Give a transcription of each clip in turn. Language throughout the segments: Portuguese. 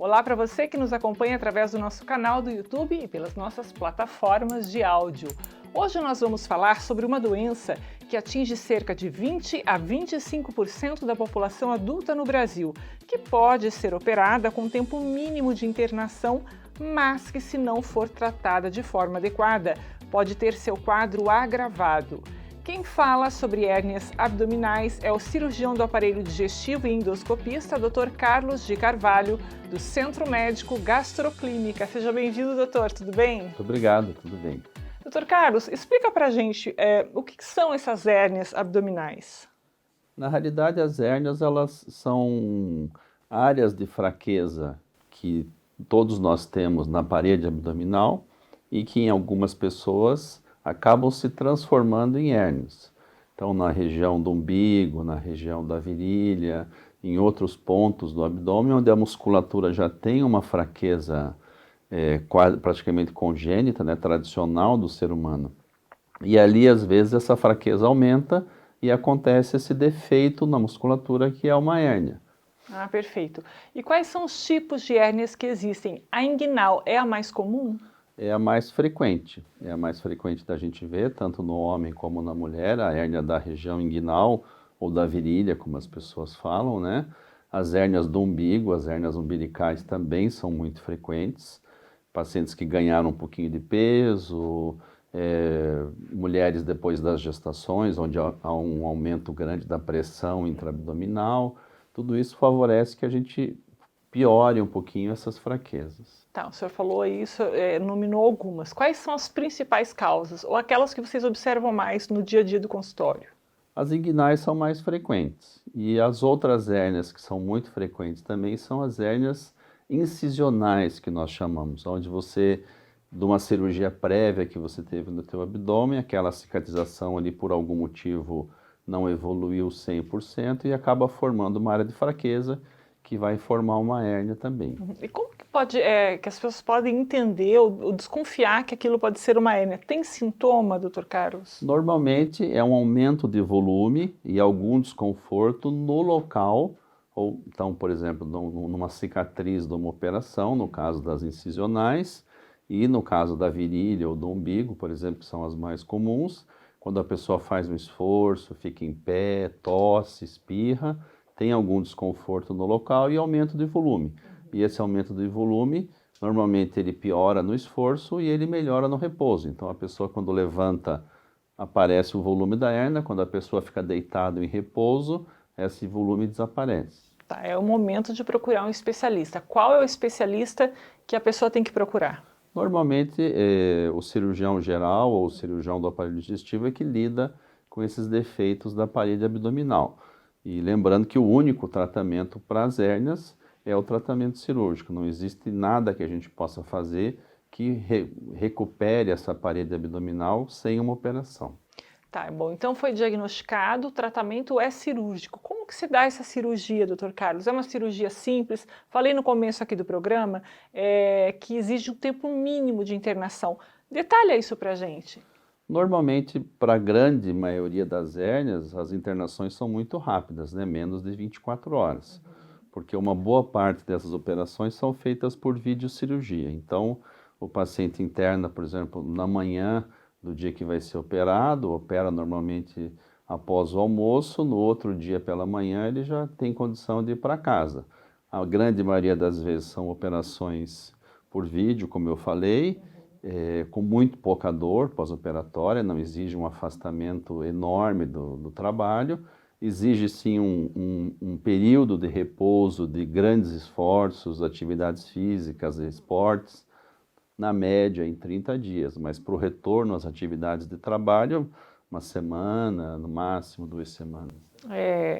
Olá para você que nos acompanha através do nosso canal do YouTube e pelas nossas plataformas de áudio. Hoje nós vamos falar sobre uma doença que atinge cerca de 20 a 25% da população adulta no Brasil, que pode ser operada com tempo mínimo de internação, mas que, se não for tratada de forma adequada, pode ter seu quadro agravado. Quem fala sobre hérnias abdominais é o cirurgião do aparelho digestivo e endoscopista, Dr. Carlos de Carvalho, do Centro Médico Gastroclínica. Seja bem-vindo, doutor, tudo bem? Muito obrigado, tudo bem. Dr. Carlos, explica pra gente o que são essas hérnias abdominais. Na realidade, as hérnias elas são áreas de fraqueza que todos nós temos na parede abdominal e que em algumas pessoas acabam se transformando em hérnias. Então, na região do umbigo, na região da virilha, em outros pontos do abdômen, onde a musculatura já tem uma fraqueza praticamente congênita, né, tradicional do ser humano. E ali, às vezes, essa fraqueza aumenta e acontece esse defeito na musculatura que é uma hérnia. Ah, perfeito. E quais são os tipos de hérnias que existem? A inguinal é a mais comum? É a mais frequente da gente ver, tanto no homem como na mulher, a hérnia da região inguinal ou da virilha, como as pessoas falam, né? As hérnias do umbigo, as hérnias umbilicais também são muito frequentes. Pacientes que ganharam um pouquinho de peso, mulheres depois das gestações, onde há um aumento grande da pressão intraabdominal, tudo isso favorece que a gente piore um pouquinho essas fraquezas. Tá, o senhor falou isso, nominou algumas. Quais são as principais causas, ou aquelas que vocês observam mais no dia a dia do consultório? As inguinais são mais frequentes, e as outras hérnias que são muito frequentes também são as hérnias incisionais, que nós chamamos, onde você, de uma cirurgia prévia que você teve no teu abdômen, aquela cicatrização ali por algum motivo não evoluiu 100% e acaba formando uma área de fraqueza que vai formar uma hérnia também. E como que que as pessoas podem entender ou desconfiar que aquilo pode ser uma hérnia? Tem sintoma, Dr. Carlos? Normalmente é um aumento de volume e algum desconforto no local, ou então, por exemplo, numa cicatriz de uma operação, no caso das incisionais, e no caso da virilha ou do umbigo, por exemplo, que são as mais comuns, quando a pessoa faz um esforço, fica em pé, tosse, espirra, tem algum desconforto no local e aumento de volume. E esse aumento de volume, normalmente ele piora no esforço e ele melhora no repouso. Então a pessoa, quando levanta, aparece o volume da hérnia, quando a pessoa fica deitada em repouso, esse volume desaparece. Tá, é o momento de procurar um especialista. Qual é o especialista que a pessoa tem que procurar? Normalmente o cirurgião geral ou o cirurgião do aparelho digestivo é que lida com esses defeitos da parede abdominal. E lembrando que o único tratamento para as hérnias é o tratamento cirúrgico. Não existe nada que a gente possa fazer que recupere essa parede abdominal sem uma operação. Tá, bom, então foi diagnosticado, o tratamento é cirúrgico. Como que se dá essa cirurgia, Dr. Carlos? É uma cirurgia simples? Falei no começo aqui do programa que exige um tempo mínimo de internação. Detalha isso pra gente. Normalmente, para a grande maioria das hérnias, as internações são muito rápidas, né? Menos de 24 horas. Porque uma boa parte dessas operações são feitas por videocirurgia. Então, o paciente interna, por exemplo, na manhã do dia que vai ser operado, opera normalmente após o almoço, no outro dia pela manhã ele já tem condição de ir para casa. A grande maioria das vezes são operações por vídeo, como eu falei, com muito pouca dor pós-operatória, não exige um afastamento enorme do trabalho, exige sim um período de repouso, de grandes esforços, atividades físicas, esportes, na média em 30 dias, mas para o retorno às atividades de trabalho, uma semana, no máximo 2 semanas.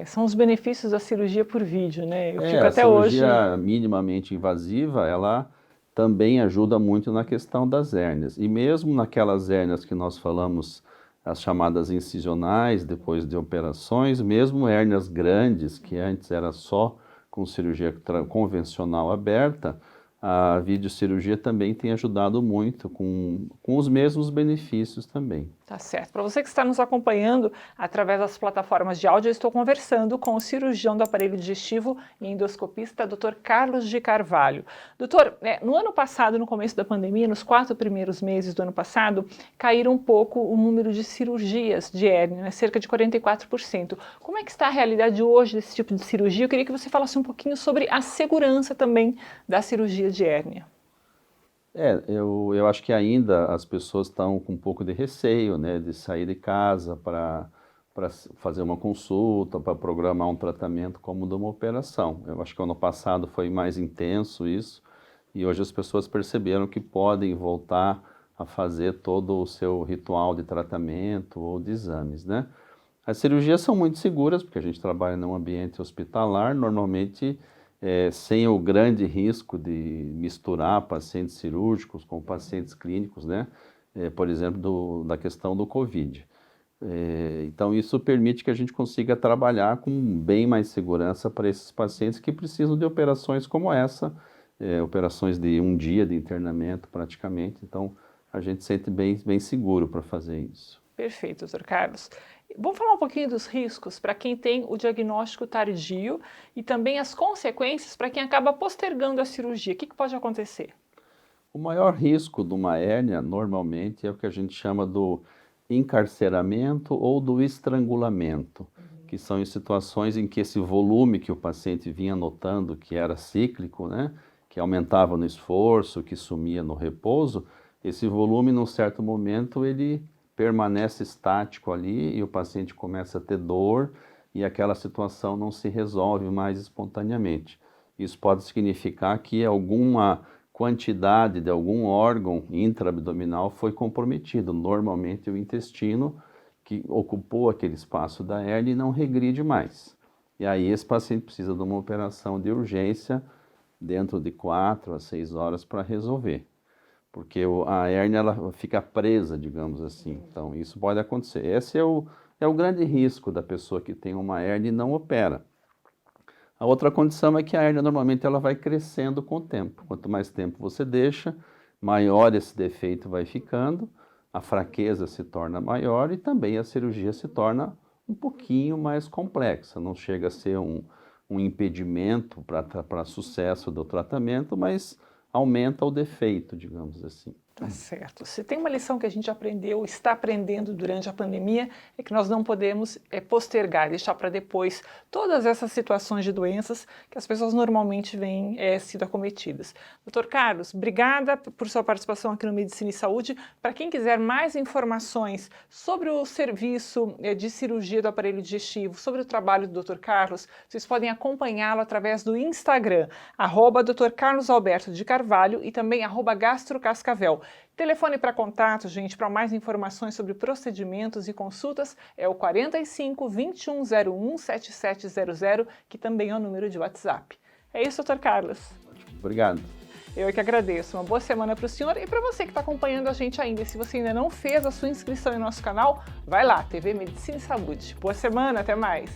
São os benefícios da cirurgia por vídeo, né? Eu fico A até hoje... cirurgia minimamente invasiva, ela também ajuda muito na questão das hérnias. E mesmo naquelas hérnias que nós falamos, as chamadas incisionais, depois de operações, mesmo hérnias grandes, que antes era só com cirurgia convencional aberta, a videocirurgia também tem ajudado muito com os mesmos benefícios também. Tá certo. Para você que está nos acompanhando através das plataformas de áudio, eu estou conversando com o cirurgião do aparelho digestivo e endoscopista, Dr. Carlos de Carvalho. Doutor, no ano passado, no começo da pandemia, nos 4 primeiros meses do ano passado, caíram um pouco o número de cirurgias de hérnia, cerca de 44%. Como é que está a realidade hoje desse tipo de cirurgia? Eu queria que você falasse um pouquinho sobre a segurança também da cirurgia de hérnia. Eu acho que ainda as pessoas estão com um pouco de receio, né, de sair de casa para fazer uma consulta, para programar um tratamento como de uma operação. Eu acho que ano passado foi mais intenso isso, e hoje as pessoas perceberam que podem voltar a fazer todo o seu ritual de tratamento ou de exames, né? As cirurgias são muito seguras, porque a gente trabalha num ambiente hospitalar, normalmente sem o grande risco de misturar pacientes cirúrgicos com pacientes clínicos, né? Por exemplo, da questão do Covid. Então, isso permite que a gente consiga trabalhar com bem mais segurança para esses pacientes que precisam de operações como essa, operações de um dia de internamento praticamente. Então, a gente se sente bem seguro para fazer isso. Perfeito, doutor Carlos. Vamos falar um pouquinho dos riscos para quem tem o diagnóstico tardio e também as consequências para quem acaba postergando a cirurgia. O que pode acontecer? O maior risco de uma hérnia, normalmente, é o que a gente chama do encarceramento ou do estrangulamento, que são em situações em que esse volume que o paciente vinha notando, que era cíclico, né, que aumentava no esforço, que sumia no repouso, esse volume, num certo momento, ele permanece estático ali e o paciente começa a ter dor e aquela situação não se resolve mais espontaneamente. Isso pode significar que alguma quantidade de algum órgão intraabdominal foi comprometido, normalmente o intestino, que ocupou aquele espaço da hérnia e não regride mais. E aí esse paciente precisa de uma operação de urgência dentro de 4 a 6 horas para resolver. Porque a hérnia ela fica presa, digamos assim. Então, isso pode acontecer. Esse é o grande risco da pessoa que tem uma hérnia e não opera. A outra condição é que a hérnia, normalmente, ela vai crescendo com o tempo. Quanto mais tempo você deixa, maior esse defeito vai ficando, a fraqueza se torna maior e também a cirurgia se torna um pouquinho mais complexa. Não chega a ser um impedimento para sucesso do tratamento, mas aumenta o defeito, digamos assim. Tá certo. Se tem uma lição que a gente aprendeu, está aprendendo durante a pandemia, é que nós não podemos postergar, deixar para depois todas essas situações de doenças que as pessoas normalmente vêm sido acometidas. Dr. Carlos, obrigada por sua participação aqui no Medicina e Saúde. Para quem quiser mais informações sobre o serviço de cirurgia do aparelho digestivo, sobre o trabalho do Dr. Carlos, vocês podem acompanhá-lo através do Instagram, @Dr. Carlos Alberto de Carvalho e também @gastrocascavel. Telefone para contato, gente, para mais informações sobre procedimentos e consultas é o 45 2101 7700, que também é o número de WhatsApp. É isso, Dr. Carlos. Obrigado. Eu que agradeço. Uma boa semana para o senhor e para você que está acompanhando a gente ainda. E se você ainda não fez a sua inscrição em nosso canal, vai lá, TV Medicina e Saúde. Boa semana, até mais.